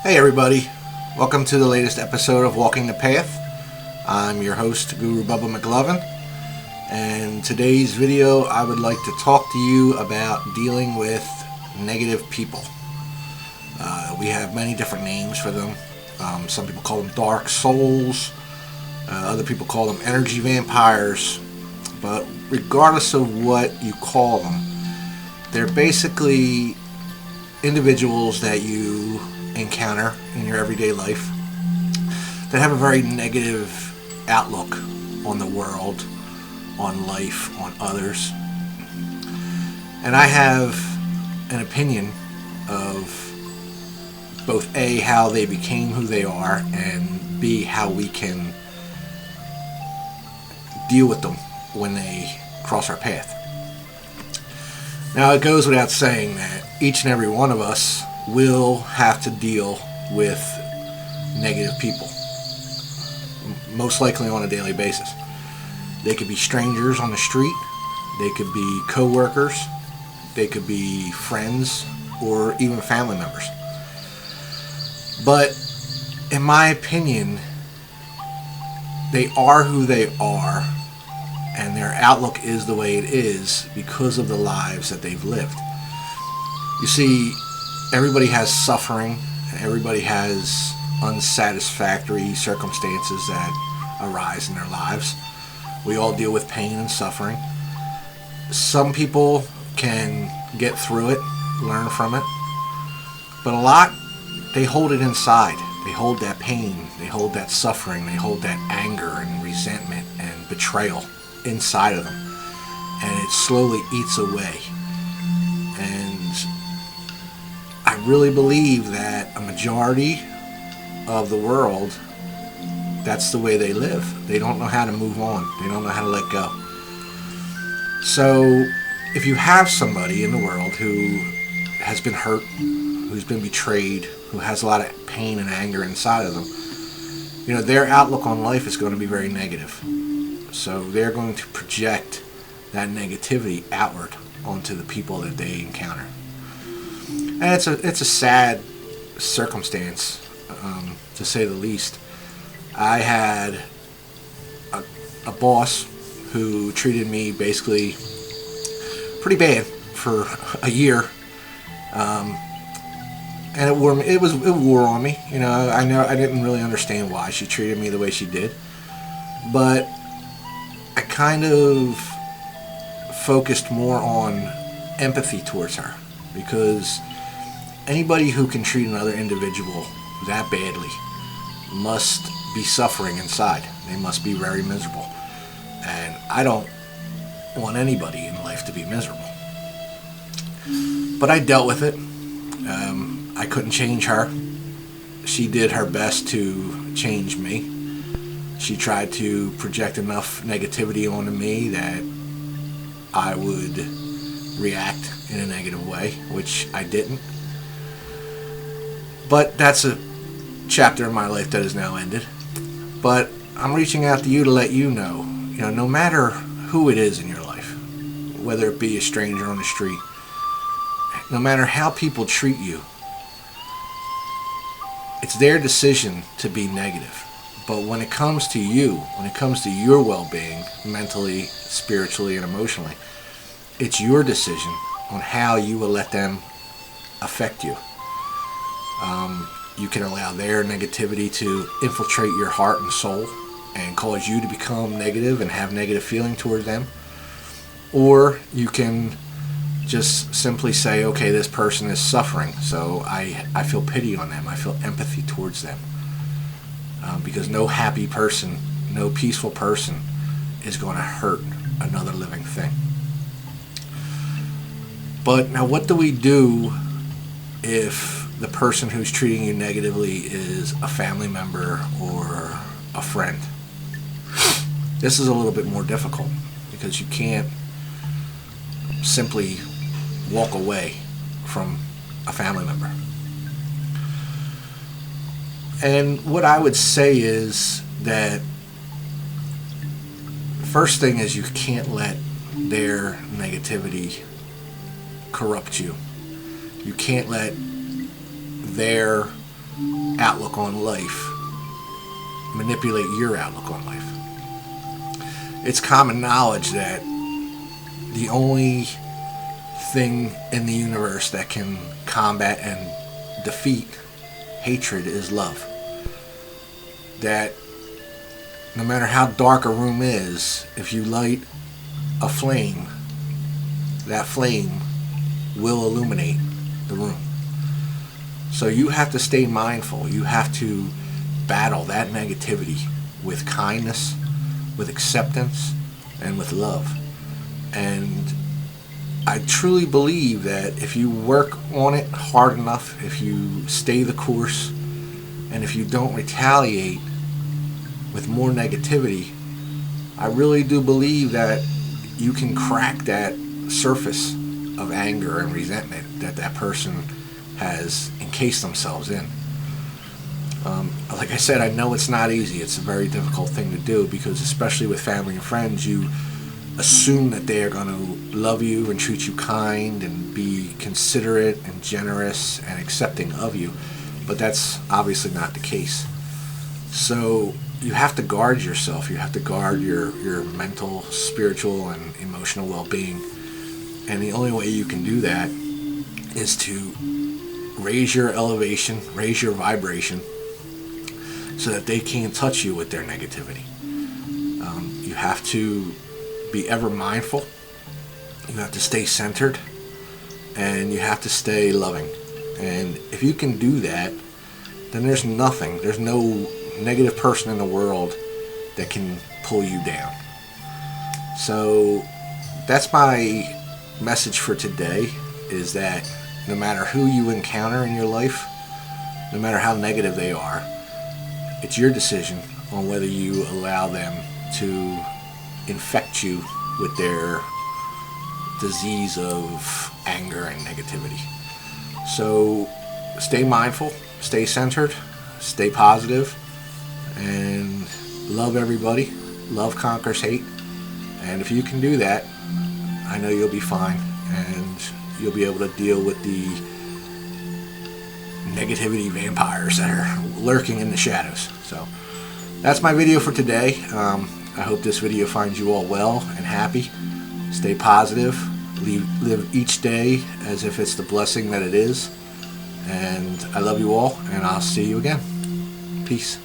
Hey everybody, welcome to the latest episode of Walking the Path. I'm your host, Guru Bubba McLovin, and today's video I would like to talk to you about dealing with negative people. We have many different names for them. Some people call them dark souls, other people call them energy vampires, but regardless of what you call them, they're basically individuals that you encounter in your everyday life that have a very negative outlook on the world, on life, on others. And I have an opinion of both A, how they became who they are, and B, how we can deal with them when they cross our path. Now, it goes without saying that each and every one of us will have to deal with negative people, most likely on a daily basis. They could be strangers on the street, they could be co-workers, they could be friends, or even family members. But in my opinion, they are who they are, and their outlook is the way it is because of the lives that they've lived. You see, everybody has suffering, everybody has unsatisfactory circumstances that arise in their lives. We all deal with pain and suffering. Some people can get through it, learn from it, but a lot, they hold it inside. They hold that pain, they hold that suffering, they hold that anger and resentment and betrayal inside of them, and it slowly eats away. And I really believe that a majority of the world, that's the way they live. They don't know how to move on. They don't know how to let go. So if you have somebody in the world who has been hurt, who's been betrayed, who has a lot of pain and anger inside of them, you know, their outlook on life is going to be very negative. So they're going to project that negativity outward onto the people that they encounter. And it's a sad circumstance, to say the least. I had a boss who treated me basically pretty bad for a year, and it wore on me. You know, I didn't really understand why she treated me the way she did, but I kind of focused more on empathy towards her, because anybody who can treat another individual that badly must be suffering inside. They must be very miserable. And I don't want anybody in life to be miserable. But I dealt with it. I couldn't change her. She did her best to change me. She tried to project enough negativity onto me that I would react in a negative way, which I didn't. But that's a chapter in my life that has now ended. But I'm reaching out to you to let you know, no matter who it is in your life, whether it be a stranger on the street, no matter how people treat you, it's their decision to be negative. But when it comes to you, when it comes to your well-being, mentally, spiritually, and emotionally, it's your decision on how you will let them affect you. You can allow their negativity to infiltrate your heart and soul and cause you to become negative and have negative feeling toward them. Or you can just simply say, okay, this person is suffering, so I feel pity on them. I feel empathy towards them. Because no happy person, no peaceful person is going to hurt another living thing. But now, what do we do if the person who's treating you negatively is a family member or a friend? This is a little bit more difficult, because you can't simply walk away from a family member. And what I would say is that first thing is, you can't let their negativity corrupt you. You can't let their outlook on life manipulate your outlook on life. It's common knowledge that the only thing in the universe that can combat and defeat hatred is love. That no matter how dark a room is, if you light a flame, that flame will illuminate the room. So you have to stay mindful. You have to battle that negativity with kindness, with acceptance, and with love. And I truly believe that if you work on it hard enough, if you stay the course, and if you don't retaliate with more negativity, I really do believe that you can crack that surface of anger and resentment that that person has encased themselves in. Like I said, I know it's not easy. It's a very difficult thing to do because, especially with family and friends, you assume that they are going to love you and treat you kind and be considerate and generous and accepting of you. But that's obviously not the case. So you have to guard yourself. You have to guard your mental, spiritual, and emotional well-being. And the only way you can do that is to raise your elevation, raise your vibration, so that they can't touch you with their negativity. You have to be ever mindful. You have to stay centered, and you have to stay loving. And if you can do that, then there's no negative person in the world that can pull you down. So that's my message for today, is that no matter who you encounter in your life, no matter how negative they are, it's your decision on whether you allow them to infect you with their disease of anger and negativity. So stay mindful, stay centered, stay positive, and love everybody. Love conquers hate. And if you can do that, I know you'll be fine, and you'll be able to deal with the negativity vampires that are lurking in the shadows. So that's my video for today. I hope this video finds you all well and happy. Stay positive. Live each day as if it's the blessing that it is. And I love you all, and I'll see you again. Peace.